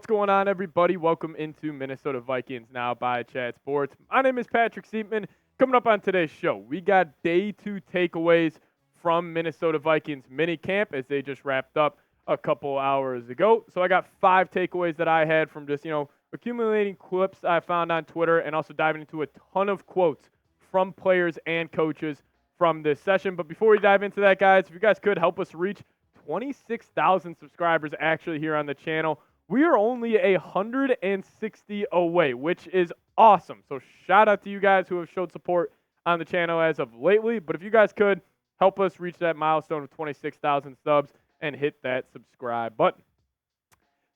What's going on, everybody? Welcome into Minnesota Vikings Now by Chat Sports. My name is Patrick Siepman. Coming up on today's show, we got day 2 takeaways from Minnesota Vikings Minicamp as they just wrapped up a couple hours ago. So I got 5 takeaways that I had from just, accumulating clips I found on Twitter and also diving into a ton of quotes from players and coaches from this session. But before we dive into that, guys, if you guys could help us reach 26,000 subscribers actually here on the channel. We are only 160 away, which is awesome. So shout out to you guys who have showed support on the channel as of lately. But if you guys could help us reach that milestone of 26,000 subs and hit that subscribe button.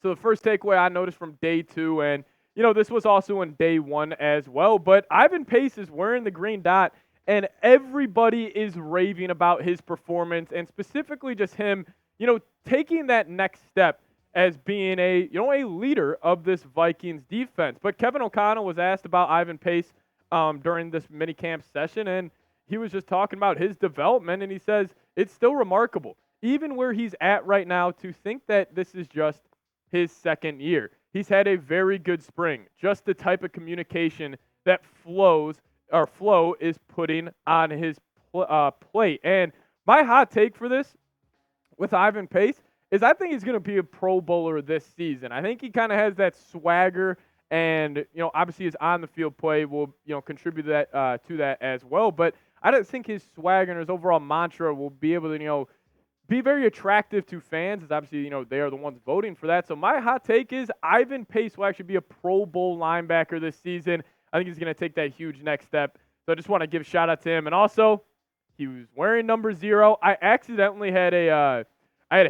So the first takeaway I noticed from day 2, and this was also in day 1 as well, but Ivan Pace is wearing the green dot, and everybody is raving about his performance, and specifically just him, taking that next step as being a leader of this Vikings defense. But Kevin O'Connell was asked about Ivan Pace during this minicamp session, and he was just talking about his development, and he says it's still remarkable, even where he's at right now, to think that this is just his second year. He's had a very good spring, just the type of communication that Flo is putting on his plate. And my hot take for this with Ivan Pace is I think he's going to be a Pro Bowler this season. I think he kind of has that swagger, and obviously his on-the-field play will contribute to that as well. But I don't think his swagger and his overall mantra will be able to be very attractive to fans, as obviously they are the ones voting for that. So my hot take is Ivan Pace will actually be a Pro Bowl linebacker this season. I think he's going to take that huge next step. So I just want to give a shout out to him. And also, he was wearing number 0. I accidentally had a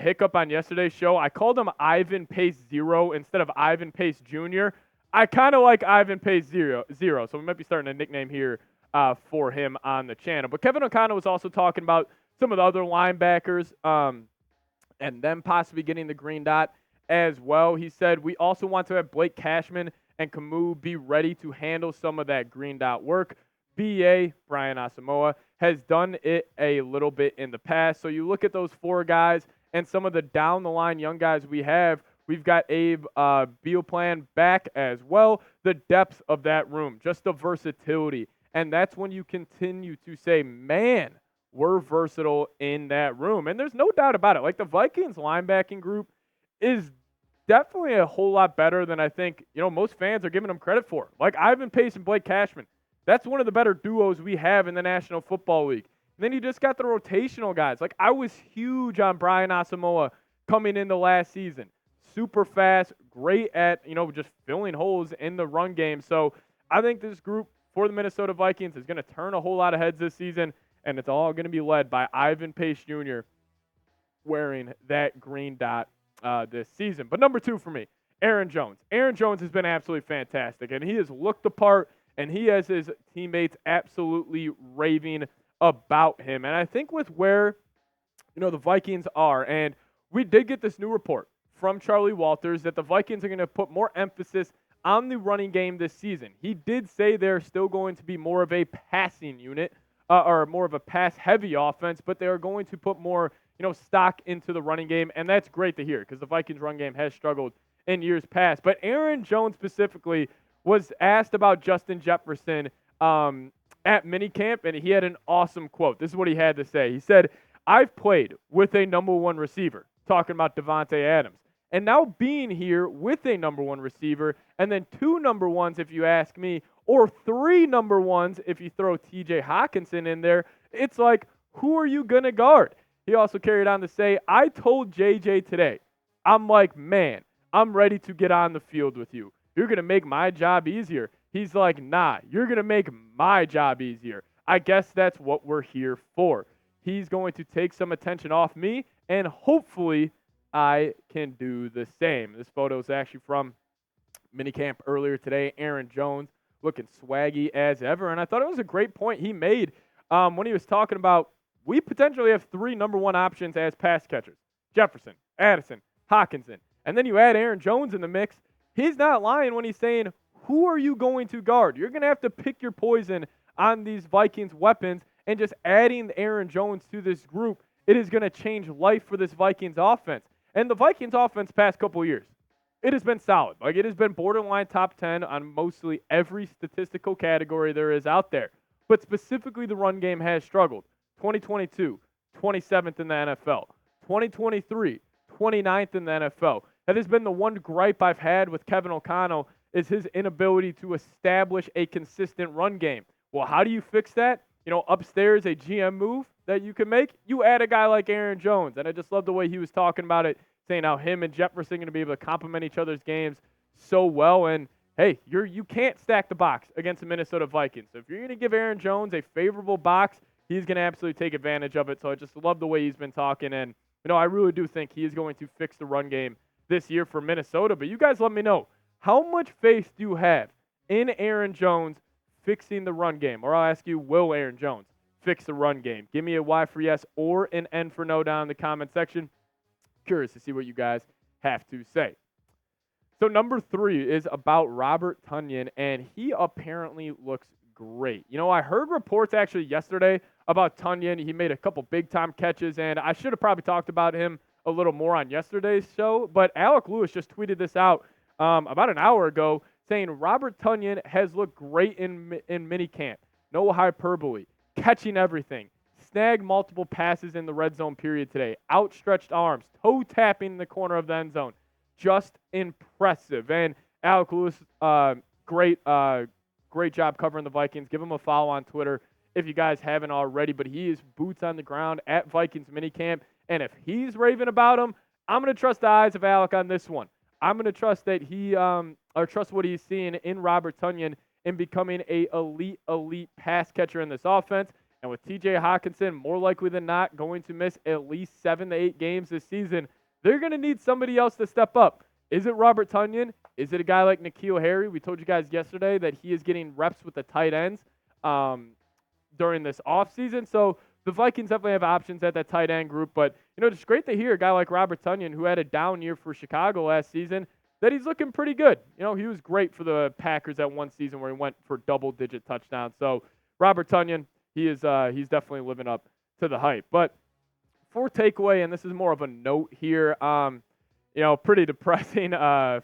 hiccup on yesterday's show. I called him Ivan Pace 0 instead of Ivan Pace Jr. I kind of like Ivan Pace 0, so we might be starting a nickname here for him on the channel. But Kevin O'Connell was also talking about some of the other linebackers and them possibly getting the green dot as well. He said, we also want to have Blake Cashman and Camus be ready to handle some of that green dot work. BA, Brian Asamoah, has done it a little bit in the past. So you look at those 4 guys and some of the down-the-line young guys we have. We've got Abe Bealplan back as well. The depth of that room, just the versatility. And that's when you continue to say, man, we're versatile in that room. And there's no doubt about it. Like, the Vikings linebacking group is definitely a whole lot better than I think, most fans are giving them credit for. Like Ivan Pace and Blake Cashman. That's one of the better duos we have in the National Football League. And then you just got the rotational guys. Like, I was huge on Brian Asamoah coming into last season. Super fast, great at, just filling holes in the run game. So I think this group for the Minnesota Vikings is going to turn a whole lot of heads this season, and it's all going to be led by Ivan Pace Jr. wearing that green dot this season. But number 2 for me, Aaron Jones. Aaron Jones has been absolutely fantastic, and he has looked the part, and he has his teammates absolutely raving about him. And I think with where, the Vikings are, and we did get this new report from Charlie Walters that the Vikings are going to put more emphasis on the running game this season. He did say they're still going to be more of a passing unit, or more of a pass-heavy offense, but they are going to put more, stock into the running game, and that's great to hear because the Vikings run game has struggled in years past. But Aaron Jones specifically was asked about Justin Jefferson at minicamp, and he had an awesome quote. This is what he had to say. He said, I've played with a number 1 receiver, talking about Davante Adams, and now being here with a number 1 receiver, and then 2 number 1s if you ask me, or 3 number 1s if you throw TJ Hockenson in there, it's like, who are you going to guard? He also carried on to say, I told JJ today, I'm like, man, I'm ready to get on the field with you. You're going to make my job easier. He's like, nah, you're going to make my job easier. I guess that's what we're here for. He's going to take some attention off me, and hopefully I can do the same. This photo is actually from minicamp earlier today. Aaron Jones looking swaggy as ever, and I thought it was a great point he made when he was talking about we potentially have 3 number 1 options as pass catchers. Jefferson, Addison, Hockenson. And then you add Aaron Jones in the mix. He's not lying when he's saying, who are you going to guard? You're going to have to pick your poison on these Vikings weapons, and just adding Aaron Jones to this group, it is going to change life for this Vikings offense. And the Vikings offense past couple of years, it has been solid. Like, it has been borderline top 10 on mostly every statistical category there is out there. But specifically, the run game has struggled. 2022, 27th in the NFL. 2023, 29th in the NFL. That has been the one gripe I've had with Kevin O'Connell is his inability to establish a consistent run game. Well, how do you fix that? Upstairs, a GM move that you can make, you add a guy like Aaron Jones. And I just love the way he was talking about it, saying how him and Jefferson are going to be able to complement each other's games so well. And, hey, you can't stack the box against the Minnesota Vikings. So if you're going to give Aaron Jones a favorable box, he's going to absolutely take advantage of it. So I just love the way he's been talking. And, I really do think he is going to fix the run game this year for Minnesota. But you guys let me know, how much faith do you have in Aaron Jones fixing the run game? Or I'll ask you, will Aaron Jones fix the run game? Give me a Y for yes or an N for no down in the comment section. Curious to see what you guys have to say. So number 3 is about Robert Tonyan, and he apparently looks great. I heard reports actually yesterday about Tonyan. He made a couple big-time catches, and I should have probably talked about him a little more on yesterday's show, but Alec Lewis just tweeted this out about an hour ago, saying Robert Tonyan has looked great in minicamp. No hyperbole. Catching everything. Snagged multiple passes in the red zone period today. Outstretched arms. Toe tapping in the corner of the end zone. Just impressive. And Alec Lewis, great job covering the Vikings. Give him a follow on Twitter if you guys haven't already. But he is boots on the ground at Vikings Minicamp. And if he's raving about him, I'm going to trust the eyes of Alec on this one. I'm going to trust that trust what he's seeing in Robert Tonyan in becoming a elite pass catcher in this offense. And with TJ Hockenson more likely than not going to miss at least 7 to 8 games this season, they're going to need somebody else to step up. Is it Robert Tonyan? Is it a guy like N'Keal Harry? We told you guys yesterday that he is getting reps with the tight ends during this offseason. So the Vikings definitely have options at that tight end group. But, it's great to hear a guy like Robert Tonyan, who had a down year for Chicago last season, that he's looking pretty good. He was great for the Packers that one season where he went for double-digit touchdowns. So Robert Tonyan, he's definitely living up to the hype. But for takeaway, and this is more of a note here, pretty depressing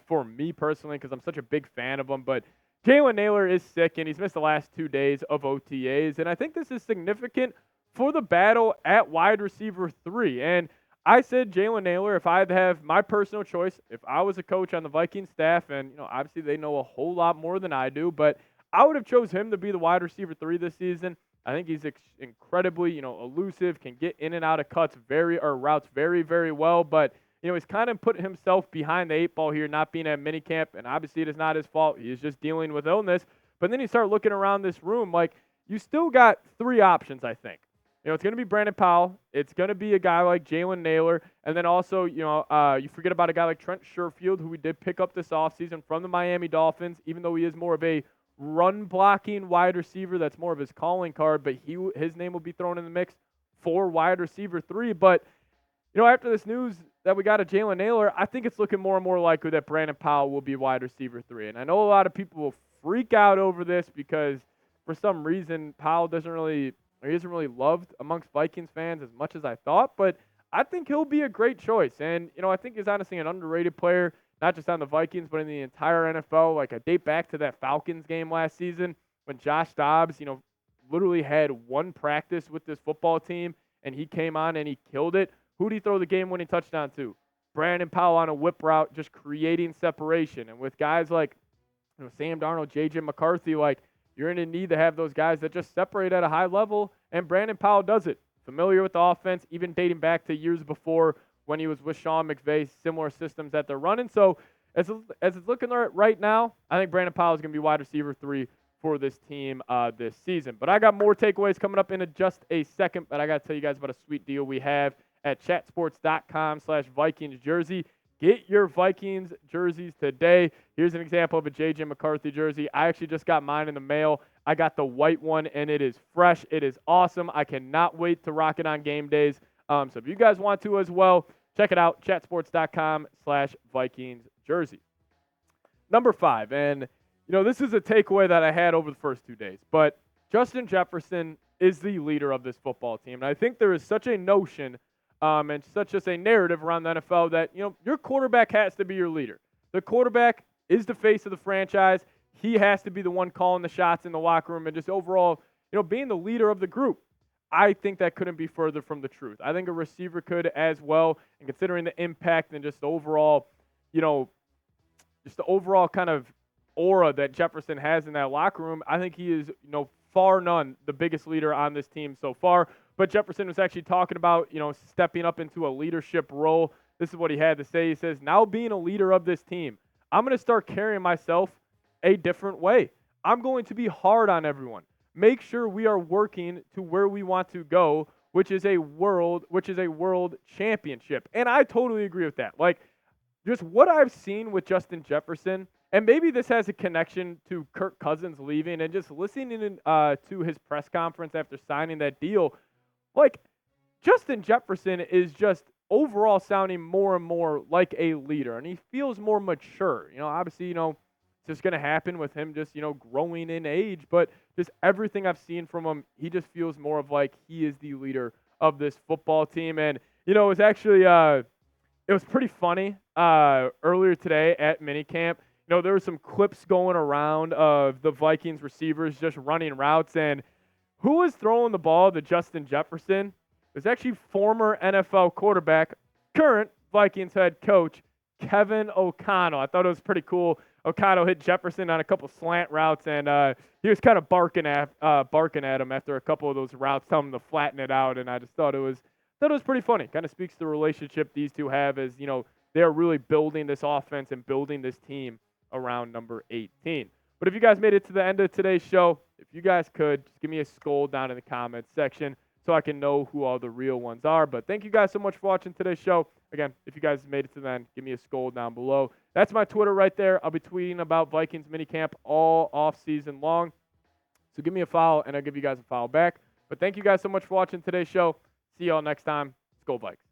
for me personally because I'm such a big fan of him. But Jalen Nailor is sick, and he's missed the last 2 days of OTAs. And I think this is significant for the battle at wide receiver 3. And I said Jalen Nailor, if I had to have my personal choice, if I was a coach on the Vikings staff, and obviously they know a whole lot more than I do, but I would have chose him to be the wide receiver 3 this season. I think he's incredibly, elusive, can get in and out of routes very, very well. But, he's kind of put himself behind the 8 ball here, not being at minicamp. And obviously it is not his fault. He is just dealing with illness. But then you start looking around this room, like, you still got 3 options, I think. It's going to be Brandon Powell. It's going to be a guy like Jalen Nailor. And then also, you forget about a guy like Trent Sherfield, who we did pick up this offseason from the Miami Dolphins, even though he is more of a run-blocking wide receiver. That's more of his calling card, but his name will be thrown in the mix for wide receiver 3. But, after this news that we got a Jalen Nailor, I think it's looking more and more likely that Brandon Powell will be wide receiver 3. And I know a lot of people will freak out over this because for some reason Powell he isn't really loved amongst Vikings fans as much as I thought, but I think he'll be a great choice. And, I think he's honestly an underrated player, not just on the Vikings, but in the entire NFL. Like, I date back to that Falcons game last season when Josh Dobbs, literally had one practice with this football team, and he came on and he killed it. Who did he throw the game-winning touchdown to? Brandon Powell on a whip route, just creating separation. And with guys like Sam Darnold, J.J. McCarthy, like, you're going to need to have those guys that just separate at a high level, and Brandon Powell does it. Familiar with the offense, even dating back to years before when he was with Sean McVay, similar systems that they're running. So as it's looking right now, I think Brandon Powell is going to be wide receiver 3 for this team this season. But I got more takeaways coming up in just a second, but I got to tell you guys about a sweet deal we have at chatsports.com/Vikings jersey. Get your Vikings jerseys today. Here's an example of a J.J. McCarthy jersey. I actually just got mine in the mail. I got the white one, and it is fresh. It is awesome. I cannot wait to rock it on game days. So if you guys want to as well, check it out, chatsports.com/Vikings jersey. Number 5, and, this is a takeaway that I had over the first 2 days, but Justin Jefferson is the leader of this football team. And I think there is such a notion and such as a narrative around the NFL that, your quarterback has to be your leader. The quarterback is the face of the franchise. He has to be the one calling the shots in the locker room and just overall, being the leader of the group. I think that couldn't be further from the truth. I think a receiver could as well, and considering the impact and just the overall, just the overall kind of aura that Jefferson has in that locker room, I think he is, far none the biggest leader on this team so far. But Jefferson was actually talking about, stepping up into a leadership role. This is what he had to say. He says, now being a leader of this team, I'm going to start carrying myself a different way. I'm going to be hard on everyone. Make sure we are working to where we want to go, which is a world championship. And I totally agree with that. Like, just what I've seen with Justin Jefferson, and maybe this has a connection to Kirk Cousins leaving, and just listening to his press conference after signing that deal, like, Justin Jefferson is just overall sounding more and more like a leader, and he feels more mature. Obviously, it's just going to happen with him just, growing in age, but just everything I've seen from him, he just feels more of like he is the leader of this football team. And, it was actually, it was pretty funny earlier today at minicamp. There were some clips going around of the Vikings receivers just running routes, and who was throwing the ball to Justin Jefferson? It was actually former NFL quarterback, current Vikings head coach, Kevin O'Connell. I thought it was pretty cool. O'Connell hit Jefferson on a couple slant routes, and he was kind of barking at him after a couple of those routes, telling him to flatten it out. And I just thought it was pretty funny. Kind of speaks to the relationship these two have, as they're really building this offense and building this team around number 18. But if you guys made it to the end of today's show, if you guys could, just give me a skull down in the comments section so I can know who all the real ones are. But thank you guys so much for watching today's show. Again, if you guys made it to the end, give me a skull down below. That's my Twitter right there. I'll be tweeting about Vikings minicamp all off season long. So give me a follow, and I'll give you guys a follow back. But thank you guys so much for watching today's show. See y'all next time. Skol Vikes.